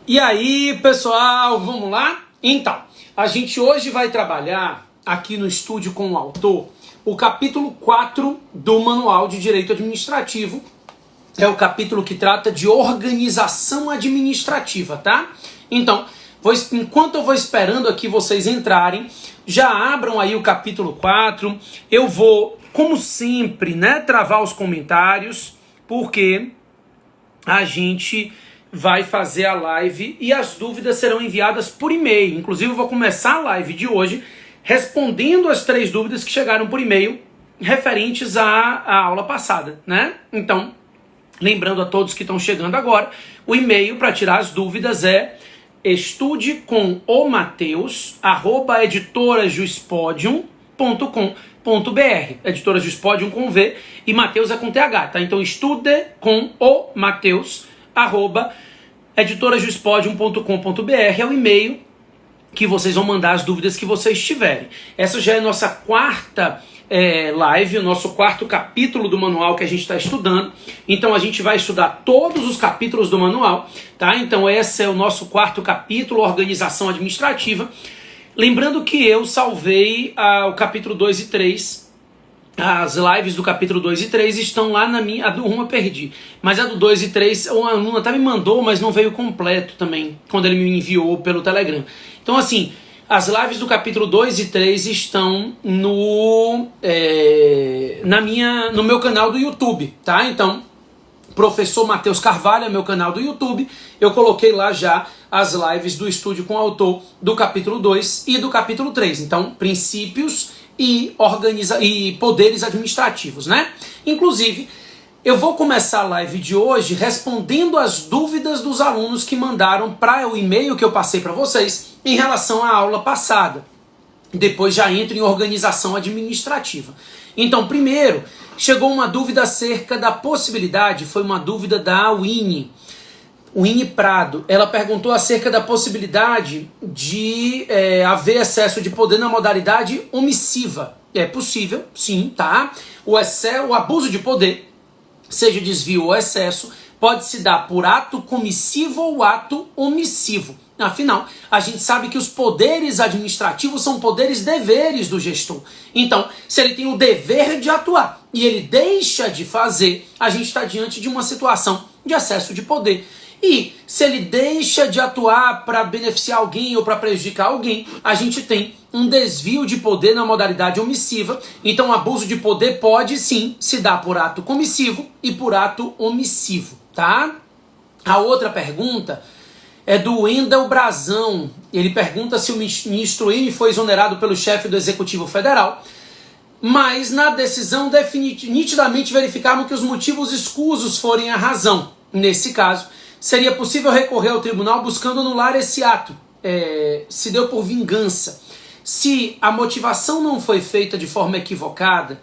E aí, pessoal, vamos lá? Então, a gente hoje vai trabalhar aqui no estúdio com o autor o capítulo 4 do Manual de Direito Administrativo. É o capítulo que trata de organização administrativa, tá? Então, enquanto eu vou esperando aqui vocês entrarem, já abram aí o capítulo 4. Eu vou, como sempre, travar os comentários, porque a gente vai fazer a live e as dúvidas serão enviadas por e-mail. Inclusive, eu vou começar a live de hoje respondendo as 3 dúvidas que chegaram por e-mail referentes à aula passada, né? Então, lembrando a todos que estão chegando agora, o e-mail para tirar as dúvidas é estudecomomateusz@editorajuspodium.com.br. Editora Juspodium com V e Mateus é com TH, tá? Então estudecomomateusz@editorajuspodium.com.br é o e-mail que vocês vão mandar as dúvidas que vocês tiverem. Essa já é a nossa quarta live, o nosso quarto capítulo do manual que a gente está estudando. Então a gente vai estudar todos os capítulos do manual, tá? Então esse é o nosso quarto capítulo, organização administrativa. Lembrando que eu salvei o capítulo 2 e 3. As lives do capítulo 2 e 3 estão lá na minha... A do 1 eu perdi. Mas a do 2 e 3, o aluno até me mandou, mas não veio completo também, quando ele me enviou pelo Telegram. Então, assim, as lives do capítulo 2 e 3 estão no meu canal do YouTube, tá? Então, Professor Matheus Carvalho é meu canal do YouTube. Eu coloquei lá já as lives do Estúdio com o Autor do capítulo 2 e do capítulo 3. Então, princípios e poderes administrativos, né? Inclusive, eu vou começar a live de hoje respondendo as dúvidas dos alunos que mandaram para o e-mail que eu passei para vocês em relação à aula passada. Depois já entro em organização administrativa. Então, primeiro, chegou uma dúvida acerca da possibilidade, foi uma dúvida da Winnie Prado. Ela perguntou acerca da possibilidade de haver excesso de poder na modalidade omissiva. É possível, sim, tá? O abuso de poder, seja desvio ou excesso, pode se dar por ato comissivo ou ato omissivo. Afinal, a gente sabe que os poderes administrativos são deveres do gestor. Então, se ele tem o dever de atuar e ele deixa de fazer, a gente está diante de uma situação de excesso de poder. E se ele deixa de atuar para beneficiar alguém ou para prejudicar alguém, a gente tem um desvio de poder na modalidade omissiva. Então, o abuso de poder pode sim se dar por ato comissivo e por ato omissivo, tá? A outra pergunta é do Wendel Brazão. Ele pergunta se o ministro N foi exonerado pelo chefe do Executivo Federal, mas na decisão nitidamente verificaram que os motivos escusos forem a razão. Nesse caso, seria possível recorrer ao tribunal buscando anular esse ato. Se deu por vingança. Se a motivação não foi feita de forma equivocada,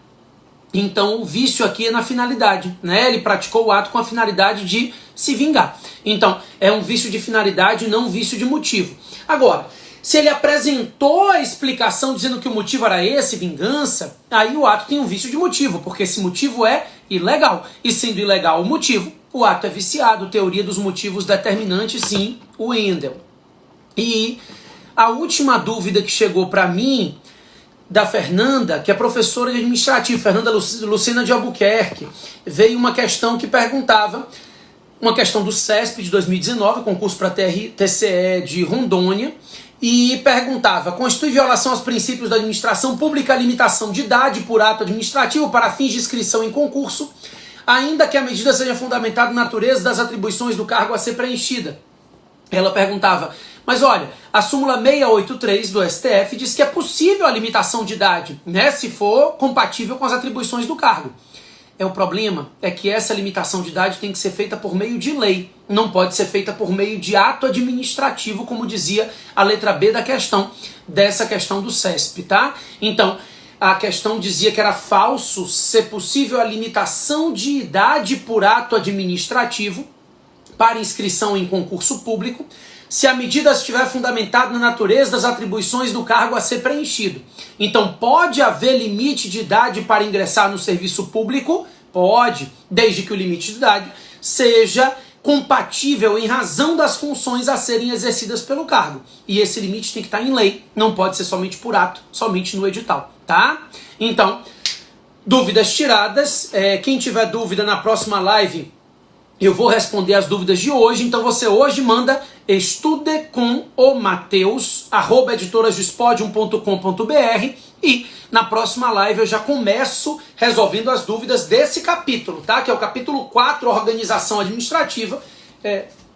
então o vício aqui é na finalidade, né? Ele praticou o ato com a finalidade de se vingar. Então, é um vício de finalidade, não um vício de motivo. Agora, se ele apresentou a explicação dizendo que o motivo era esse, vingança, aí o ato tem um vício de motivo, porque esse motivo é ilegal. E sendo ilegal o motivo, o ato é viciado. Teoria dos motivos determinantes, sim, o Wendel. E a última dúvida que chegou para mim, da Fernanda, que é professora de administrativo, Fernanda Lucena de Albuquerque, veio uma questão que perguntava, uma questão do CESP de 2019, concurso para TCE de Rondônia, e perguntava: constitui violação aos princípios da administração pública a limitação de idade por ato administrativo para fins de inscrição em concurso, ainda que a medida seja fundamentada na natureza das atribuições do cargo a ser preenchida. Ela perguntava: mas olha, a súmula 683 do STF diz que é possível a limitação de idade, né, se for compatível com as atribuições do cargo. O problema é que essa limitação de idade tem que ser feita por meio de lei, não pode ser feita por meio de ato administrativo, como dizia a letra B dessa questão do CESP, tá? Então, a questão dizia que era falso ser possível a limitação de idade por ato administrativo para inscrição em concurso público, se a medida estiver fundamentada na natureza das atribuições do cargo a ser preenchido. Então, pode haver limite de idade para ingressar no serviço público? Pode, desde que o limite de idade seja compatível em razão das funções a serem exercidas pelo cargo. E esse limite tem que estar em lei, não pode ser somente por ato, somente no edital, tá? Então, dúvidas tiradas. Quem tiver dúvida na próxima live, eu vou responder as dúvidas de hoje. Então você hoje manda estudecomomateus@editorasdospodium.com.br e na próxima live eu já começo resolvendo as dúvidas desse capítulo, tá? Que é o capítulo 4, organização administrativa,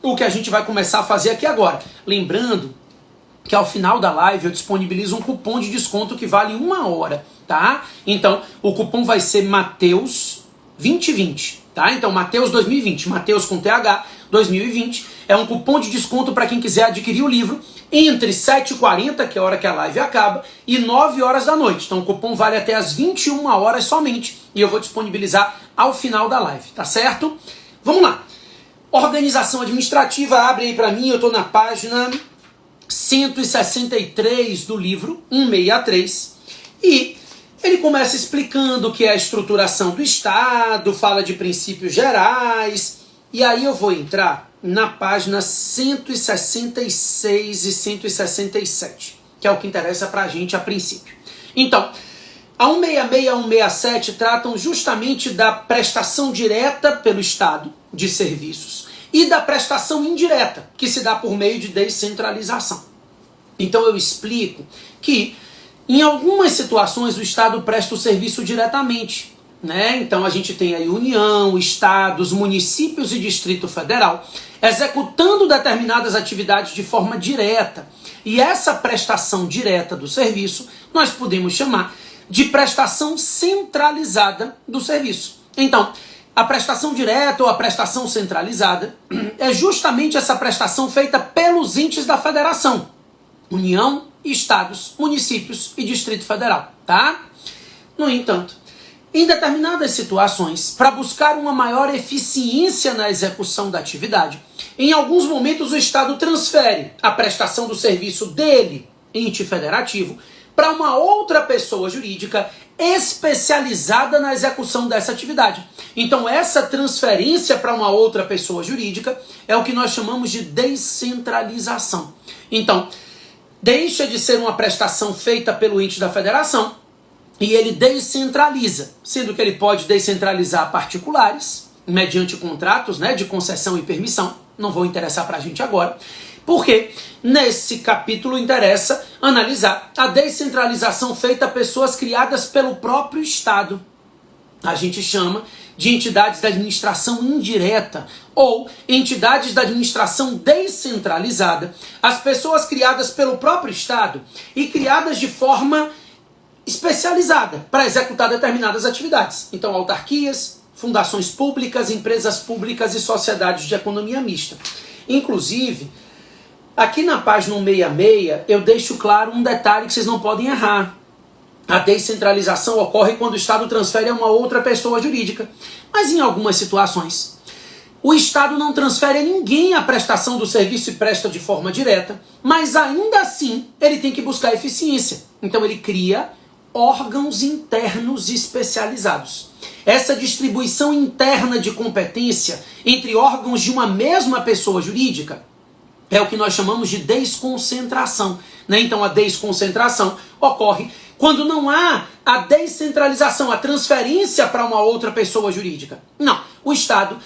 o que a gente vai começar a fazer aqui agora. Lembrando que ao final da live eu disponibilizo um cupom de desconto que vale 1 hora, tá? Então o cupom vai ser Mateus 2020, tá? Então Mateus 2020, Mateus com TH 2020, é um cupom de desconto para quem quiser adquirir o livro entre 7h40, que é a hora que a live acaba, e 9 horas da noite. Então o cupom vale até as 21 horas somente, e eu vou disponibilizar ao final da live, tá certo? Vamos lá. Organização administrativa, abre aí para mim, eu estou na página 163 do livro, 163, e ele começa explicando o que é a estruturação do Estado, fala de princípios gerais, e aí eu vou entrar na página 166 e 167, que é o que interessa para a gente a princípio. Então, a 166 e a 167 tratam justamente da prestação direta pelo Estado de serviços e da prestação indireta, que se dá por meio de descentralização. Então eu explico que em algumas situações o Estado presta o serviço diretamente, né? Então a gente tem aí União, Estados, municípios e Distrito Federal executando determinadas atividades de forma direta. E essa prestação direta do serviço nós podemos chamar de prestação centralizada do serviço. Então, a prestação direta ou a prestação centralizada é justamente essa prestação feita pelos entes da federação. União, Estados, municípios e Distrito Federal, tá? No entanto, em determinadas situações, para buscar uma maior eficiência na execução da atividade, em alguns momentos o Estado transfere a prestação do serviço dele, ente federativo, para uma outra pessoa jurídica especializada na execução dessa atividade. Então essa transferência para uma outra pessoa jurídica é o que nós chamamos de descentralização. Então, deixa de ser uma prestação feita pelo ente da federação e ele descentraliza, sendo que ele pode descentralizar particulares, mediante contratos, né, de concessão e permissão, não vou interessar para a gente agora, porque nesse capítulo interessa analisar a descentralização feita a pessoas criadas pelo próprio Estado. A gente chama de entidades da administração indireta ou entidades da administração descentralizada, as pessoas criadas pelo próprio Estado e criadas de forma especializada para executar determinadas atividades. Então, autarquias, fundações públicas, empresas públicas e sociedades de economia mista. Inclusive, aqui na página 166, eu deixo claro um detalhe que vocês não podem errar. A descentralização ocorre quando o Estado transfere a uma outra pessoa jurídica. Mas em algumas situações, o Estado não transfere a ninguém a prestação do serviço e presta de forma direta, mas ainda assim ele tem que buscar eficiência. Então ele cria órgãos internos especializados. Essa distribuição interna de competência entre órgãos de uma mesma pessoa jurídica é o que nós chamamos de desconcentração, né? Então a desconcentração ocorre quando não há a descentralização, a transferência para uma outra pessoa jurídica. Não, o Estado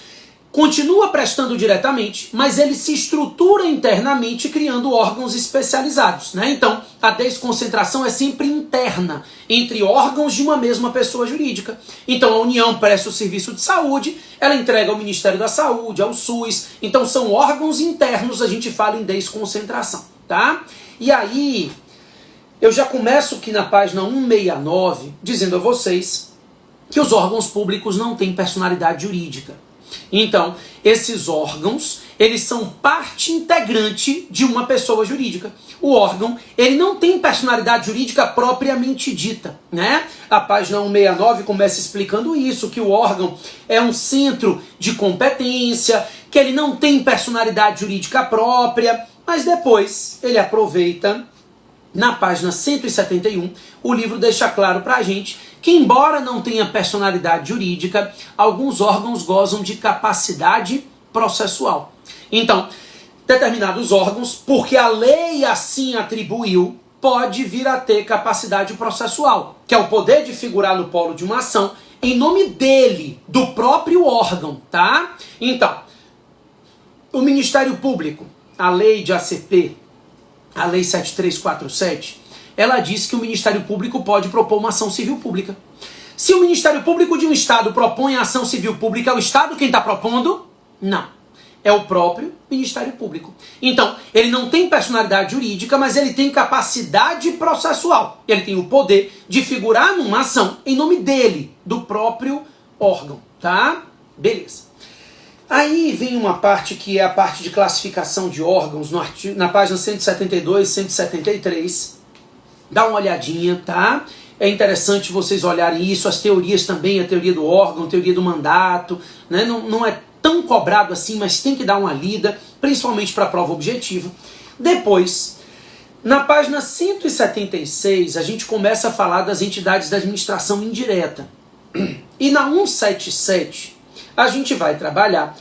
continua prestando diretamente, mas ele se estrutura internamente criando órgãos especializados, né? Então, a desconcentração é sempre interna, entre órgãos de uma mesma pessoa jurídica. Então, a União presta o serviço de saúde, ela entrega ao Ministério da Saúde, ao SUS. Então, são órgãos internos, a gente fala em desconcentração, tá? E aí, eu já começo aqui na página 169, dizendo a vocês que os órgãos públicos não têm personalidade jurídica. Então, esses órgãos, eles são parte integrante de uma pessoa jurídica. O órgão, ele não tem personalidade jurídica propriamente dita, né? A página 169 começa explicando isso, que o órgão é um centro de competência, que ele não tem personalidade jurídica própria, mas depois ele aproveita, na página 171, o livro deixa claro pra gente que, embora não tenha personalidade jurídica, alguns órgãos gozam de capacidade processual. Então, determinados órgãos, porque a lei assim atribuiu, pode vir a ter capacidade processual, que é o poder de figurar no polo de uma ação em nome dele, do próprio órgão, tá? Então, o Ministério Público, a lei de ACP, a lei 7347, ela diz que o Ministério Público pode propor uma ação civil pública. Se o Ministério Público de um Estado propõe a ação civil pública, é o Estado quem está propondo? Não. É o próprio Ministério Público. Então, ele não tem personalidade jurídica, mas ele tem capacidade processual. Ele tem o poder de figurar numa ação em nome dele, do próprio órgão, tá? Beleza. Aí vem uma parte que é a parte de classificação de órgãos, no artigo, na página 172, 173. Dá uma olhadinha, tá? É interessante vocês olharem isso, as teorias também, a teoria do órgão, a teoria do mandato, né? Não é tão cobrado assim, mas tem que dar uma lida, principalmente para a prova objetiva. Depois, na página 176, a gente começa a falar das entidades da administração indireta. E na 177, a gente vai trabalhar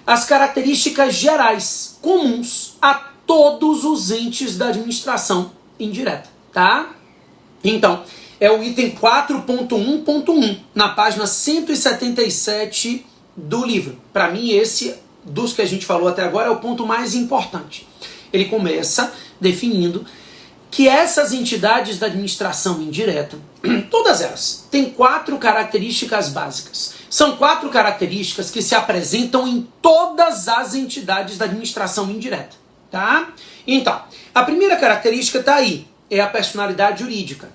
as características gerais, comuns a todos os entes da administração indireta, tá? Então, é o item 4.1.1, na página 177 do livro. Para mim, esse, dos que a gente falou até agora, é o ponto mais importante. Ele começa definindo que essas entidades da administração indireta, todas elas, têm 4 características básicas. São 4 características que se apresentam em todas as entidades da administração indireta, tá? Então, a primeira característica está aí, é a personalidade jurídica.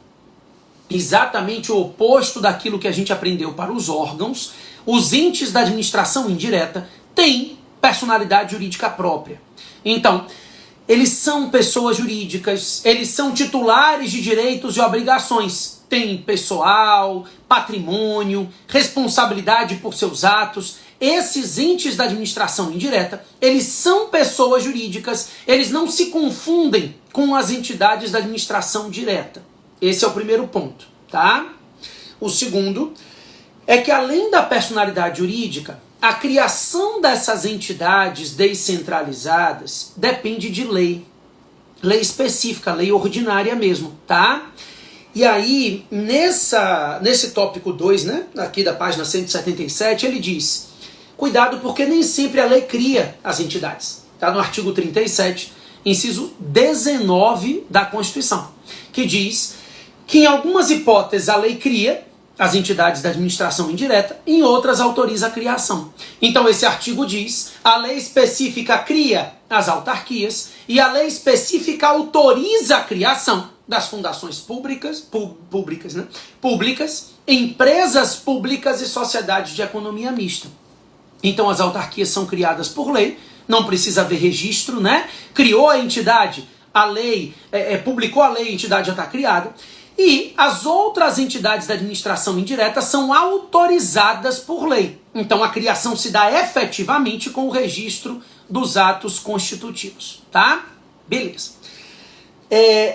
Exatamente o oposto daquilo que a gente aprendeu para os órgãos. Os entes da administração indireta têm personalidade jurídica própria. Então, eles são pessoas jurídicas, eles são titulares de direitos e obrigações. Tem pessoal, patrimônio, responsabilidade por seus atos. Esses entes da administração indireta, eles são pessoas jurídicas, eles não se confundem com as entidades da administração direta. Esse é o primeiro ponto, tá? O segundo é que, além da personalidade jurídica, a criação dessas entidades descentralizadas depende de lei. Lei específica, lei ordinária mesmo, tá? E aí, nesse tópico 2, né, aqui da página 177, ele diz: cuidado, porque nem sempre a lei cria as entidades. Tá no artigo 37, inciso 19 da Constituição, que diz que em algumas hipóteses a lei cria as entidades da administração indireta, em outras autoriza a criação. Então esse artigo diz: a lei específica cria as autarquias e a lei específica autoriza a criação das fundações públicas, empresas públicas e sociedades de economia mista. Então as autarquias são criadas por lei, não precisa haver registro, né? Criou a entidade, a lei, publicou a lei, a entidade já está criada. E as outras entidades da administração indireta são autorizadas por lei. Então a criação se dá efetivamente com o registro dos atos constitutivos, tá? Beleza.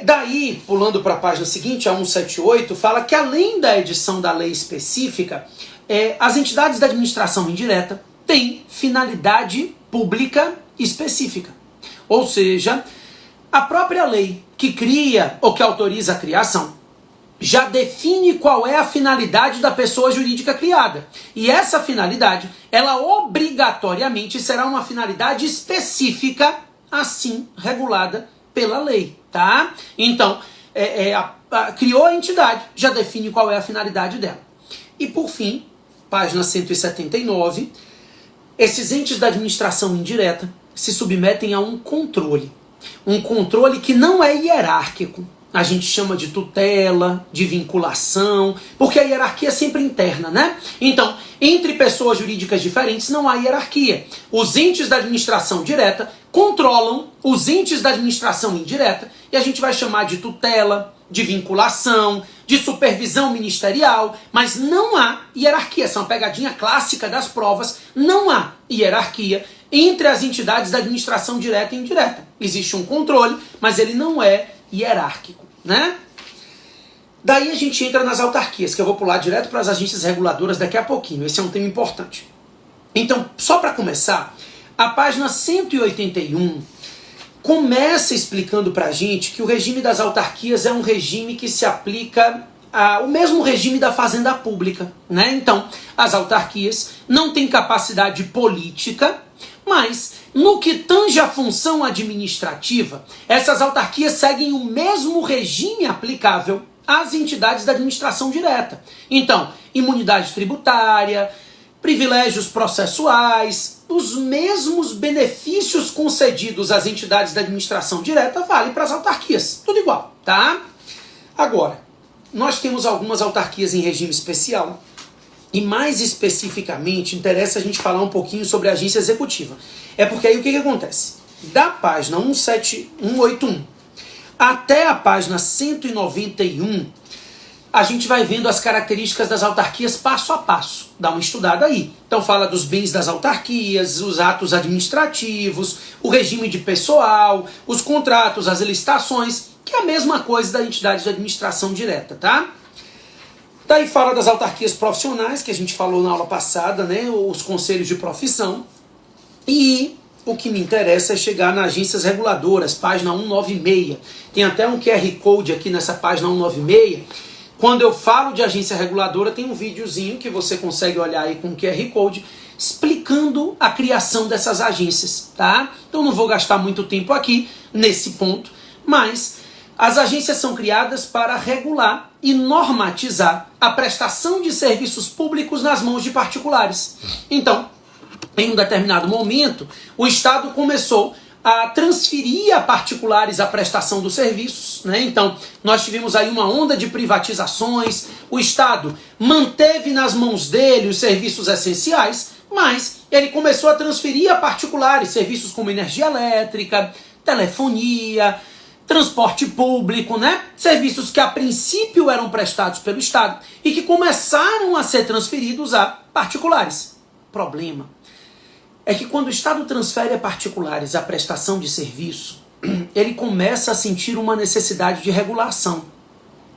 Daí, pulando para a página seguinte, a 178, fala que além da edição da lei específica, as entidades da administração indireta têm finalidade pública específica. Ou seja, a própria lei que cria ou que autoriza a criação já define qual é a finalidade da pessoa jurídica criada. E essa finalidade, ela obrigatoriamente será uma finalidade específica, assim regulada pela lei, tá? Então, criou a entidade, já define qual é a finalidade dela. E por fim, página 179, esses entes da administração indireta se submetem a um controle que não é hierárquico. A gente chama de tutela, de vinculação, porque a hierarquia é sempre interna, né? Então, entre pessoas jurídicas diferentes não há hierarquia. Os entes da administração direta controlam os entes da administração indireta e a gente vai chamar de tutela, de vinculação, de supervisão ministerial, mas não há hierarquia. Essa é uma pegadinha clássica das provas. Não há hierarquia entre as entidades da administração direta e indireta. Existe um controle, mas ele não é hierárquico, né? Daí a gente entra nas autarquias, que eu vou pular direto para as agências reguladoras daqui a pouquinho. Esse é um tema importante. Então, só para começar, A página 181 começa explicando para a gente que o regime das autarquias é um regime que se aplica ao mesmo regime da fazenda pública, né? Então, as autarquias não têm capacidade política, mas no que tange a função administrativa, essas autarquias seguem o mesmo regime aplicável às entidades da administração direta. Então, imunidade tributária, privilégios processuais, os mesmos benefícios concedidos às entidades da administração direta valem para as autarquias. Tudo igual, tá? Agora, nós temos algumas autarquias em regime especial e mais especificamente interessa a gente falar um pouquinho sobre a agência executiva. É porque aí o que acontece? Da página 181 até a página 191, a gente vai vendo as características das autarquias passo a passo. Dá uma estudada aí. Então fala dos bens das autarquias, os atos administrativos, o regime de pessoal, os contratos, as licitações, que é a mesma coisa da entidade de administração direta, tá? Daí fala das autarquias profissionais, que a gente falou na aula passada, né? Os conselhos de profissão. E o que me interessa é chegar nas agências reguladoras, página 196. Tem até um QR Code aqui nessa página 196. Quando eu falo de agência reguladora, tem um videozinho que você consegue olhar aí com QR Code, explicando a criação dessas agências, tá? Então não vou gastar muito tempo aqui nesse ponto, mas as agências são criadas para regular e normatizar a prestação de serviços públicos nas mãos de particulares. Então, em um determinado momento, o Estado começou a transferir a particulares a prestação dos serviços, né? Então, nós tivemos aí uma onda de privatizações, o Estado manteve nas mãos dele os serviços essenciais, mas ele começou a transferir a particulares serviços como energia elétrica, telefonia, transporte público, né? Serviços que a princípio eram prestados pelo Estado e que começaram a ser transferidos a particulares. Problema é que quando o Estado transfere a particulares a prestação de serviço, ele começa a sentir uma necessidade de regulação.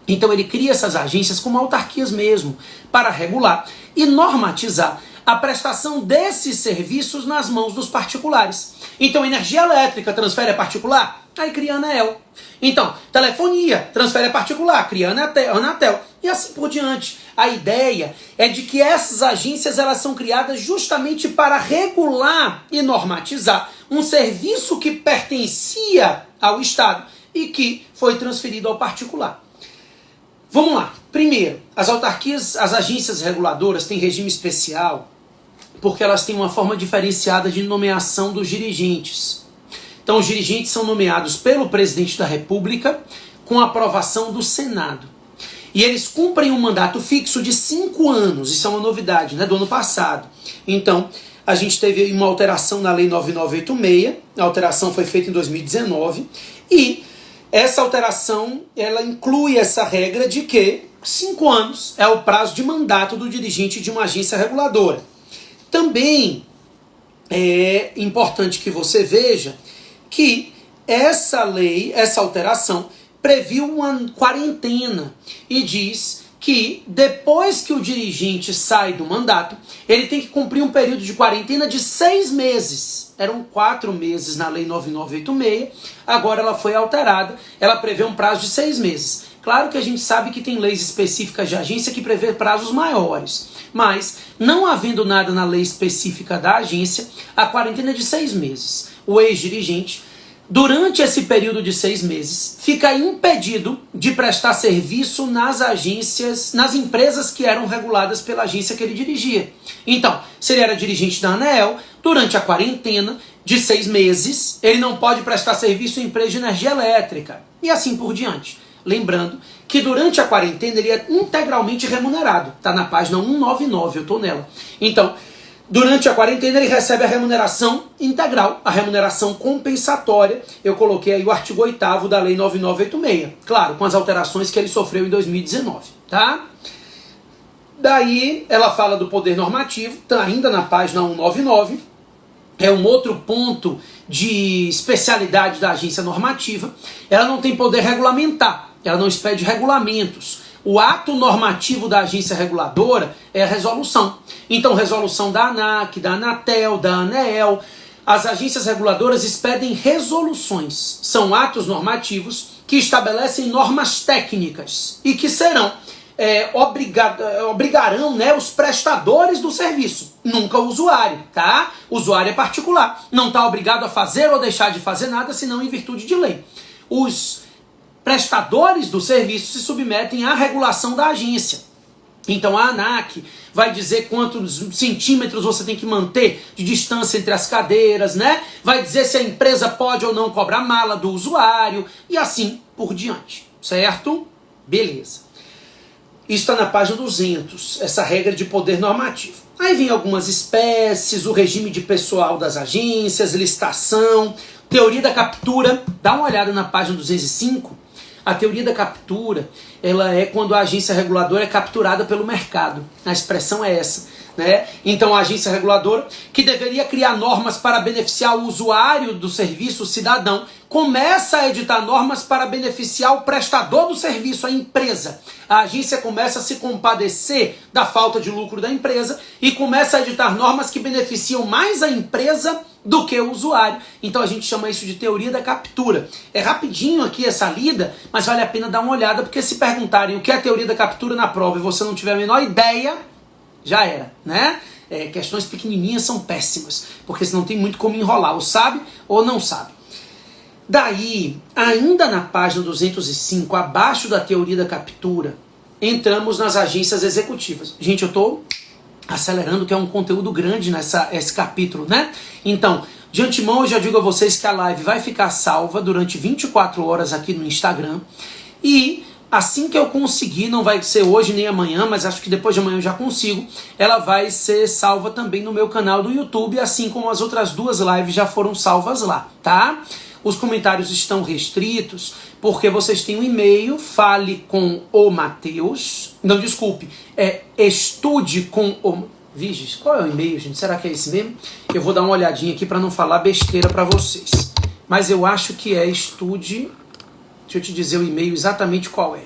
Então ele cria essas agências como autarquias mesmo, para regular e normatizar a prestação desses serviços nas mãos dos particulares. Então energia elétrica transfere a particular, aí cria a ANEEL. Então, telefonia transfere a particular, cria a Anatel. E assim por diante. A ideia é de que essas agências elas são criadas justamente para regular e normatizar um serviço que pertencia ao Estado e que foi transferido ao particular. Vamos lá. Primeiro, as autarquias, as agências reguladoras têm regime especial porque elas têm uma forma diferenciada de nomeação dos dirigentes. Então, os dirigentes são nomeados pelo presidente da República com aprovação do Senado. E eles cumprem um mandato fixo de 5 anos. Isso é uma novidade, né, do ano passado. Então, a gente teve uma alteração na Lei 9986. A alteração foi feita em 2019. E essa alteração, ela inclui essa regra de que 5 anos é o prazo de mandato do dirigente de uma agência reguladora. Também é importante que você veja que essa lei, essa alteração, previu uma quarentena e diz que depois que o dirigente sai do mandato, ele tem que cumprir um período de quarentena de 6 meses. Eram 4 meses na Lei 9986, agora ela foi alterada, ela prevê um prazo de 6 meses. Claro que a gente sabe que tem leis específicas de agência que prevê prazos maiores, mas não havendo nada na lei específica da agência, a quarentena é de 6 meses. O ex-dirigente, durante esse período de 6 meses, fica impedido de prestar serviço nas agências, nas empresas que eram reguladas pela agência que ele dirigia. Então, se ele era dirigente da ANEEL, durante a quarentena de 6 meses, ele não pode prestar serviço em empresa de energia elétrica. E assim por diante. Lembrando que durante a quarentena ele é integralmente remunerado. Está na página 199, eu estou nela. Então, durante a quarentena ele recebe a remuneração integral, a remuneração compensatória. Eu coloquei aí o artigo 8º da Lei 9986. Claro, com as alterações que ele sofreu em 2019, tá? Daí ela fala do poder normativo, tá ainda na página 199. É um outro ponto de especialidade da agência normativa. Ela não tem poder regulamentar, ela não expede regulamentos. O ato normativo da agência reguladora é a resolução. Então, resolução da ANAC, da Anatel, da ANEEL, as agências reguladoras expedem resoluções. São atos normativos que estabelecem normas técnicas e que serão obrigarão, né, os prestadores do serviço, nunca o usuário, tá? O usuário é particular, não está obrigado a fazer ou deixar de fazer nada, senão em virtude de lei. Os prestadores do serviço se submetem à regulação da agência. Então a ANAC vai dizer quantos centímetros você tem que manter de distância entre as cadeiras, né? Vai dizer se a empresa pode ou não cobrar mala do usuário e assim por diante, certo? Beleza. Isso está na página 200, essa regra de poder normativo. Aí vem algumas espécies, o regime de pessoal das agências, licitação, teoria da captura. Dá uma olhada na página 205. A teoria da captura, ela é quando a agência reguladora é capturada pelo mercado. A expressão é essa, né? Então a agência reguladora, que deveria criar normas para beneficiar o usuário do serviço, o cidadão, começa a editar normas para beneficiar o prestador do serviço, a empresa. A agência começa a se compadecer da falta de lucro da empresa e começa a editar normas que beneficiam mais a empresa do que o usuário. Então a gente chama isso de teoria da captura. É rapidinho aqui essa lida, mas vale a pena dar uma olhada, porque se perguntarem o que é a teoria da captura na prova e você não tiver a menor ideia, já era, né? Questões pequenininhas são péssimas, porque senão tem muito como enrolar, ou sabe ou não sabe. Daí, ainda na página 205, abaixo da teoria da captura, entramos nas agências executivas. Gente, eu estou acelerando, que é um conteúdo grande esse capítulo, né? Então, de antemão eu já digo a vocês que a live vai ficar salva durante 24 horas aqui no Instagram. E assim que eu conseguir, não vai ser hoje nem amanhã, mas acho que depois de amanhã eu já consigo, ela vai ser salva também no meu canal do YouTube, assim como as outras 2 lives já foram salvas lá, tá? Os comentários estão restritos porque vocês têm um e-mail, fale com o Matheus. Não, desculpe, estude com o... Viges, qual é o e-mail, gente? Será que é esse mesmo? Eu vou dar uma olhadinha aqui para não falar besteira para vocês. Mas eu acho que é estude... Deixa eu te dizer o e-mail exatamente qual é.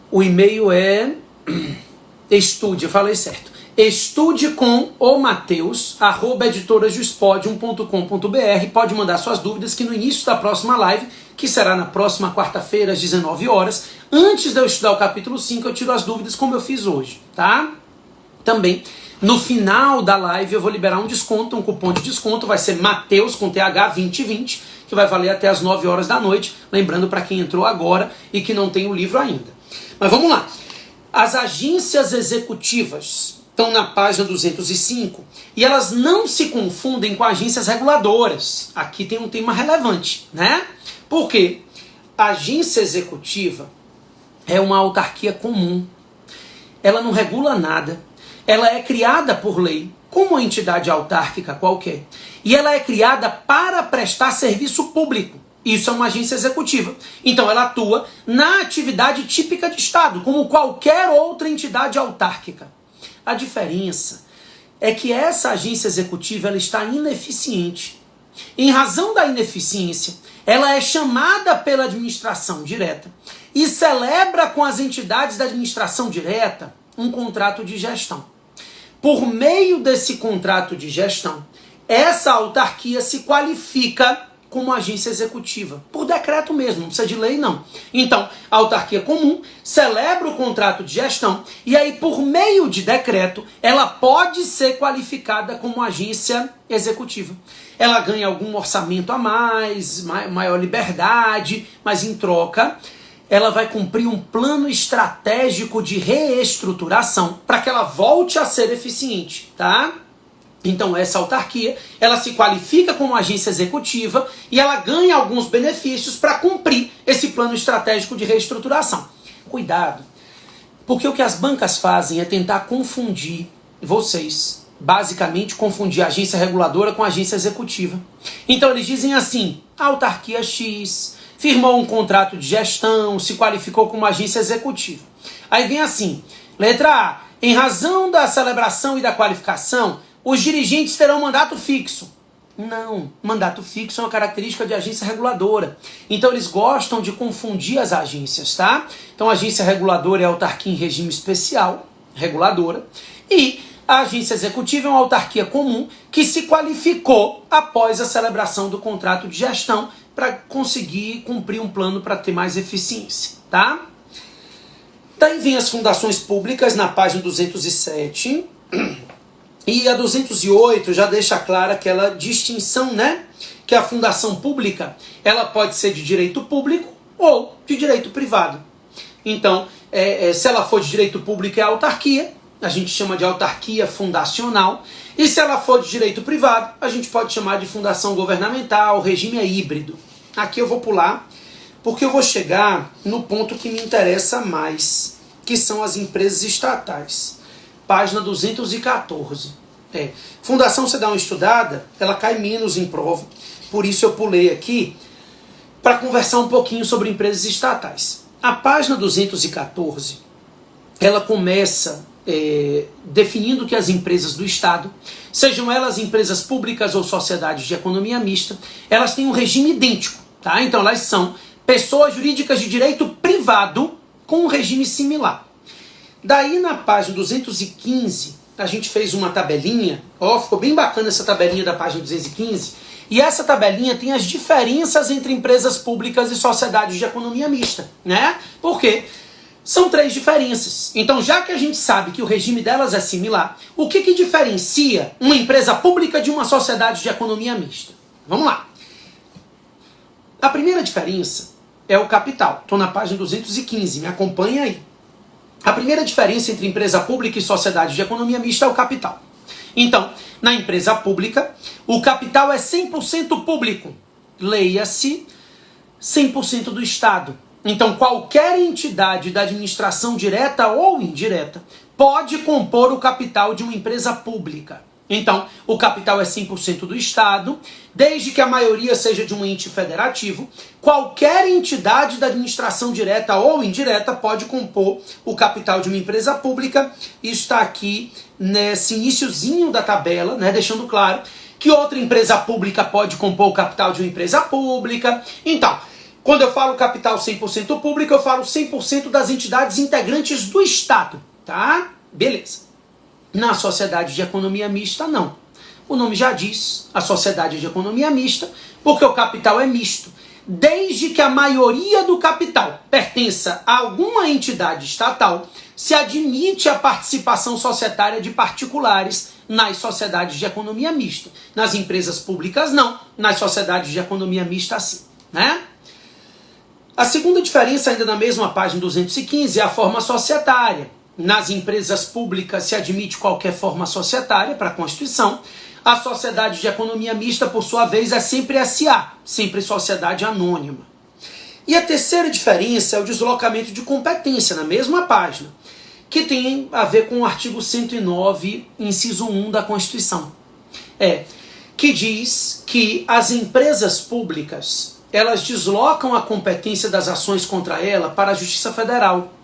O e-mail é... Estude, eu falei certo. Estude com o Matheus, @editorasdospodium.com.br. Pode mandar suas dúvidas que no início da próxima live, que será na próxima quarta-feira às 19 horas, antes de eu estudar o capítulo 5, eu tiro as dúvidas como eu fiz hoje, tá? Também, no final da live eu vou liberar um desconto, um cupom de desconto, vai ser Matheus com TH 2020, que vai valer até as 9 horas da noite, lembrando para quem entrou agora e que não tem o livro ainda. Mas vamos lá. As agências executivas estão na página 205 e elas não se confundem com agências reguladoras. Aqui tem um tema relevante, né? Por quê? A agência executiva é uma autarquia comum. Ela não regula nada. Ela é criada por lei, como uma entidade autárquica qualquer. E ela é criada para prestar serviço público. Isso é uma agência executiva. Então ela atua na atividade típica de Estado, como qualquer outra entidade autárquica. A diferença é que essa agência executiva ela está ineficiente. Em razão da ineficiência, ela é chamada pela administração direta e celebra com as entidades da administração direta um contrato de gestão. Por meio desse contrato de gestão, essa autarquia se qualifica como agência executiva, por decreto mesmo, não precisa de lei não. Então, a autarquia comum celebra o contrato de gestão e aí, por meio de decreto, ela pode ser qualificada como agência executiva. Ela ganha algum orçamento a mais, maior liberdade, mas em troca, ela vai cumprir um plano estratégico de reestruturação para que ela volte a ser eficiente, tá? Então essa autarquia, ela se qualifica como agência executiva e ela ganha alguns benefícios para cumprir esse plano estratégico de reestruturação. Cuidado, porque o que as bancas fazem é tentar confundir vocês, basicamente confundir a agência reguladora com a agência executiva. Então eles dizem assim, a autarquia X firmou um contrato de gestão, se qualificou como agência executiva. Aí vem assim, letra A, em razão da celebração e da qualificação, os dirigentes terão mandato fixo. Não, mandato fixo é uma característica de agência reguladora. Então eles gostam de confundir as agências, tá? Então a agência reguladora é a autarquia em regime especial, reguladora, e A agência executiva é uma autarquia comum que se qualificou após a celebração do contrato de gestão para conseguir cumprir um plano para ter mais eficiência, tá? Daí vem as fundações públicas na página 207 e a 208 já deixa clara aquela distinção, né? Que a fundação pública, ela pode ser de direito público ou de direito privado. Então, se ela for de direito público é autarquia, a gente chama de autarquia fundacional, e se ela for de direito privado, a gente pode chamar de fundação governamental, o regime é híbrido. Aqui eu vou pular, porque eu vou chegar no ponto que me interessa mais, que são as empresas estatais. Página 214. Fundação, você dá uma estudada, ela cai menos em prova, por isso eu pulei aqui, para conversar um pouquinho sobre empresas estatais. A página 214, ela começa definindo que as empresas do Estado, sejam elas empresas públicas ou sociedades de economia mista, elas têm um regime idêntico, tá? Então elas são pessoas jurídicas de direito privado com um regime similar. Daí na página 215, a gente fez uma tabelinha, ficou bem bacana essa tabelinha da página 215, e essa tabelinha tem as diferenças entre empresas públicas e sociedades de economia mista, né? Por quê? São 3 diferenças. Então, já que a gente sabe que o regime delas é similar, o que diferencia uma empresa pública de uma sociedade de economia mista? Vamos lá. A primeira diferença é o capital. Estou na página 215, me acompanha aí. A primeira diferença entre empresa pública e sociedade de economia mista é o capital. Então, na empresa pública, o capital é 100% público. Leia-se 100% do Estado. Então, qualquer entidade da administração direta ou indireta pode compor o capital de uma empresa pública. Então, o capital é 100% do Estado, desde que a maioria seja de um ente federativo. Qualquer entidade da administração direta ou indireta pode compor o capital de uma empresa pública. Isso está aqui nesse iniciozinho da tabela, né, deixando claro que outra empresa pública pode compor o capital de uma empresa pública. Então, quando eu falo capital 100% público, eu falo 100% das entidades integrantes do Estado, tá? Beleza. Na sociedade de economia mista, não. O nome já diz, a sociedade de economia mista, porque o capital é misto. Desde que a maioria do capital pertença a alguma entidade estatal, se admite a participação societária de particulares nas sociedades de economia mista. Nas empresas públicas, não. Nas sociedades de economia mista, sim, né? A segunda diferença, ainda na mesma página 215, é a forma societária. Nas empresas públicas se admite qualquer forma societária para a Constituição. A sociedade de economia mista, por sua vez, é sempre SA, sempre sociedade anônima. E a terceira diferença é o deslocamento de competência, na mesma página, que tem a ver com o artigo 109, inciso 1 da Constituição. Que diz que as empresas públicas, elas deslocam a competência das ações contra ela para a Justiça Federal.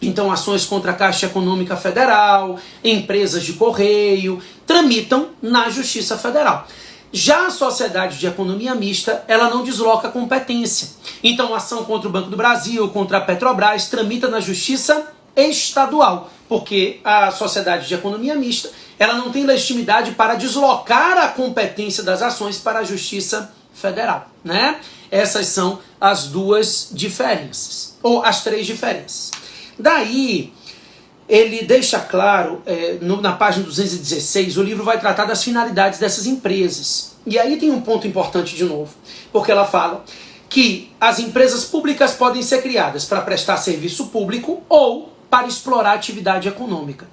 Então, ações contra a Caixa Econômica Federal, empresas de correio, tramitam na Justiça Federal. Já a sociedade de economia mista, ela não desloca a competência. Então, ação contra o Banco do Brasil, contra a Petrobras, tramita na Justiça Estadual, porque a sociedade de economia mista, ela não tem legitimidade para deslocar a competência das ações para a Justiça Federal, né? Essas são as duas diferenças, ou as 3 diferenças. Daí, ele deixa claro, na página 216, o livro vai tratar das finalidades dessas empresas. E aí tem um ponto importante de novo, porque ela fala que as empresas públicas podem ser criadas para prestar serviço público ou para explorar atividade econômica.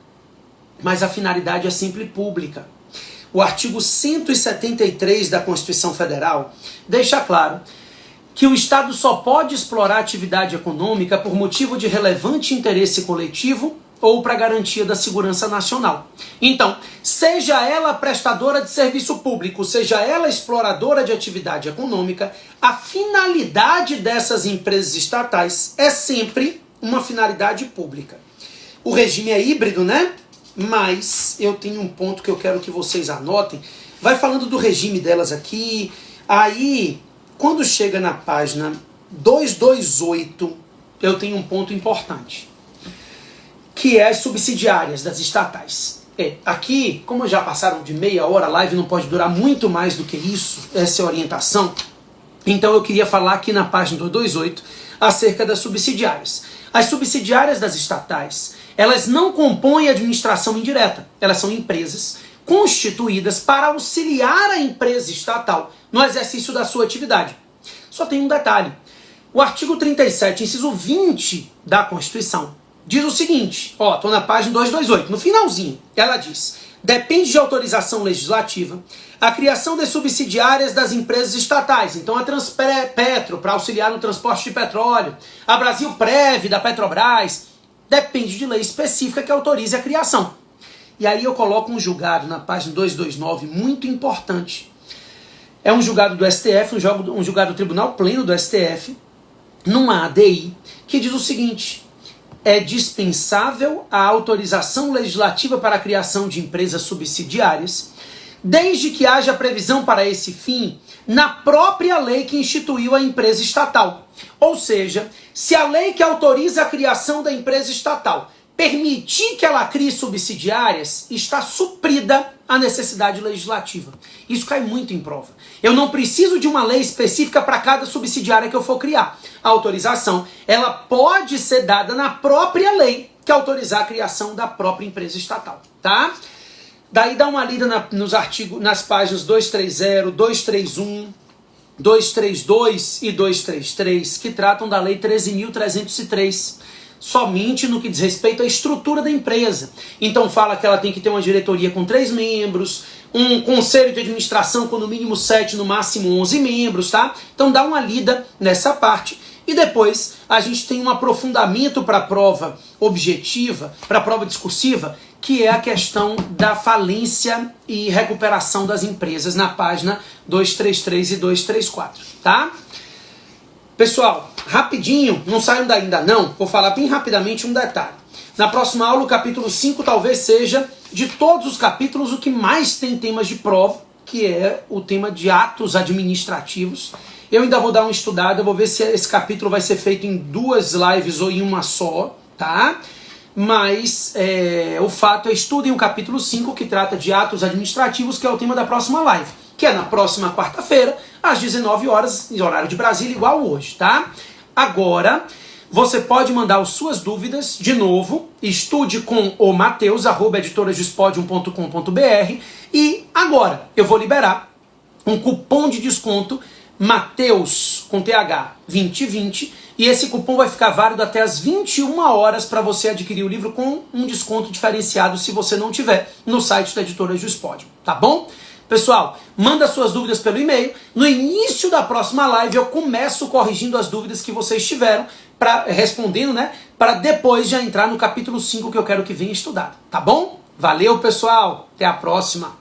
Mas a finalidade é sempre pública. O artigo 173 da Constituição Federal deixa claro que o Estado só pode explorar atividade econômica por motivo de relevante interesse coletivo ou para garantia da segurança nacional. Então, seja ela prestadora de serviço público, seja ela exploradora de atividade econômica, a finalidade dessas empresas estatais é sempre uma finalidade pública. O regime é híbrido, né? Mas eu tenho um ponto que eu quero que vocês anotem. Vai falando do regime delas aqui, aí quando chega na página 228, eu tenho um ponto importante, que é as subsidiárias das estatais. Aqui, como já passaram de meia hora, a live não pode durar muito mais do que isso, essa é a orientação. Então eu queria falar aqui na página 228 acerca das subsidiárias. As subsidiárias das estatais, elas não compõem a administração indireta, elas são empresas constituídas para auxiliar a empresa estatal no exercício da sua atividade. Só tem um detalhe. O artigo 37, inciso 20 da Constituição, diz o seguinte, estou na página 228, no finalzinho, ela diz: depende de autorização legislativa a criação de subsidiárias das empresas estatais. Então a Transpetro, para auxiliar no transporte de petróleo, a Brasilprev, da Petrobras, depende de lei específica que autorize a criação. E aí eu coloco um julgado na página 229, muito importante. É um julgado do STF, um julgado do Tribunal Pleno do STF, numa ADI, que diz o seguinte: é dispensável a autorização legislativa para a criação de empresas subsidiárias, desde que haja previsão para esse fim na própria lei que instituiu a empresa estatal. Ou seja, se a lei que autoriza a criação da empresa estatal permitir que ela crie subsidiárias, está suprida a necessidade legislativa. Isso cai muito em prova. Eu não preciso de uma lei específica para cada subsidiária que eu for criar. A autorização, ela pode ser dada na própria lei que autorizar a criação da própria empresa estatal, tá? Daí dá uma lida nos artigos, nas páginas 230, 231, 232 e 233, que tratam da Lei 13.303, somente no que diz respeito à estrutura da empresa. Então fala que ela tem que ter uma diretoria com 3 membros, um conselho de administração com no mínimo 7, no máximo 11 membros, tá? Então dá uma lida nessa parte. E depois a gente tem um aprofundamento para a prova objetiva, para a prova discursiva, que é a questão da falência e recuperação das empresas na página 233 e 234, tá? Pessoal, rapidinho, não saiam daí ainda não, vou falar bem rapidamente um detalhe. Na próxima aula, o capítulo 5 talvez seja, de todos os capítulos, o que mais tem temas de prova, que é o tema de atos administrativos. Eu ainda vou dar uma estudada, vou ver se esse capítulo vai ser feito em 2 lives ou em uma só, tá? Mas o fato é, estudem o capítulo 5, que trata de atos administrativos, que é o tema da próxima live, que é na próxima quarta-feira, às 19 horas, em horário de Brasília, igual hoje, tá? Agora, você pode mandar as suas dúvidas, de novo, estude com o Mateus, @editorasdispodium.com.br, e agora eu vou liberar um cupom de desconto Mateus, com TH, 2020, e esse cupom vai ficar válido até as 21 horas para você adquirir o livro com um desconto diferenciado se você não tiver no site da Editora Dispodium, tá bom? Pessoal, manda suas dúvidas pelo e-mail. No início da próxima live eu começo corrigindo as dúvidas que vocês tiveram, respondendo, né? Para depois já entrar no capítulo 5 que eu quero que venha estudado, tá bom? Valeu, pessoal! Até a próxima!